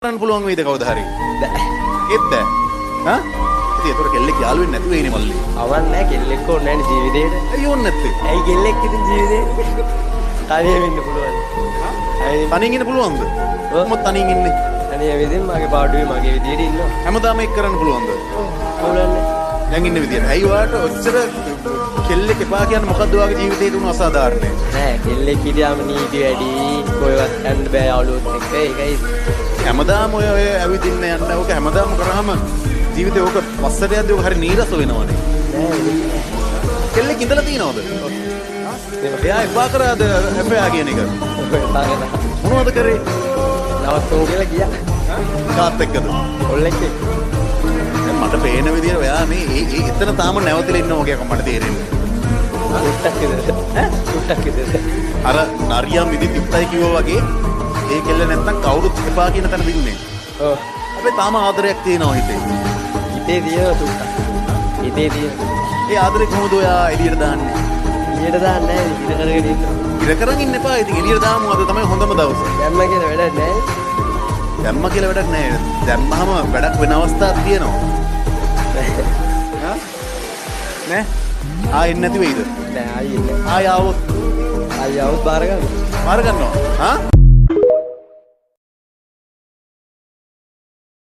කරන්න පුළුවන් වේද කවුද හරි? බෑ. ඒත් බෑ. හා? ඉතින් ඒතර කෙල්ලෙක් යාළු වෙන්නේ නැතුව ඉන්නේ මල්ලි. අවන්නේ නැහැ කෙල්ලෙක් ඕනේ නැහැ ජීවිතේට. ඇයි ඕනේ නැත්තේ? ඇයි කෙල්ලෙක් ඉතින් ජීවිතේට තනියම ඉන්න පුළුවන්. තනියෙන් ඉන්න පුළුවන්ද? ඔව්. මොකද තනියෙන් ඉන්නේ? තනියම ඉතින් මගේ පාඩුවේ මගේ විදියට ඉන්නවා. හැමදාම ඒක කරන්න පුළුවන්ද? පුළුවන්. දැන් ඉන්න විදියට. ඇයි ඔයාලට ඔච්චර කෙල්ලෙක් එපා කියන්නේ මොකද්ද ඔයාගේ ජීවිතේට උණු අසාධාරණේ? නෑ කෙල්ලෙක් හිටියාම නීති වැඩි කොහෙවත් යන්න බෑ යාළුවොත් එක්ක ඒකයි. හැමදාම ඔය ඇවිදින්න යන්න ඕක හැමදාම කරාම ජීවිතේ ඕක පස්සට යද්දී ඕක හරි නීරස වෙනවනේ. නෑ කෙල්ලෙක් ඉඳලා තියනවද? එයා එපා කරාද එපා කියන එක? මොනවද කරේ? නවත්තමු කියලා ගියා. කාත් එක්කද? ඔල්ලෙක් එක්ක. දැන් මට පේන විදියට ඔයා මේ එතන තාම නැවතිලා ඉන්න වගේ මට තේරෙන්නේ. ටුට්ටක් විතරද? ඈ ටුට්ටක් විතරද? අර නරියම් විදි තිප්පයි කිව්වා වගේ ඒ කෙල්ල නැත්තම් කවුරුත් එපා කියන තැන දින්නේ. ඔව්. අපි තාම ආදරයක් තියෙනවා හිතේ. හිතේ තියෙන ටුට්ටක්. හිතේ තියෙන. ඒ ආදරේ කොහොමද ඔයා එළියට දාන්නේ? එළියට දාන්නේ නැහැ ඉර කරගෙන ඉන්නවා. ඉර කරන් ඉන්න එපා. ඉතින් එළියට දාමු අද තමයි හොඳම දවස. දැම්ම කියලා වැඩක් නැහැ. දැම්ම කියලා වැඩක් නැහැ. දැම්මම වැඩක් වෙන අවස්ථාවක් තියෙනවා. නෑ? ආයෙත් නැති වෙයිද? නෑ ආයෙ ඉන්නේ. ආයෙ ආවොත් ආයෙ આવුත් බාර ගන්න. මාර ගන්නවා. හා?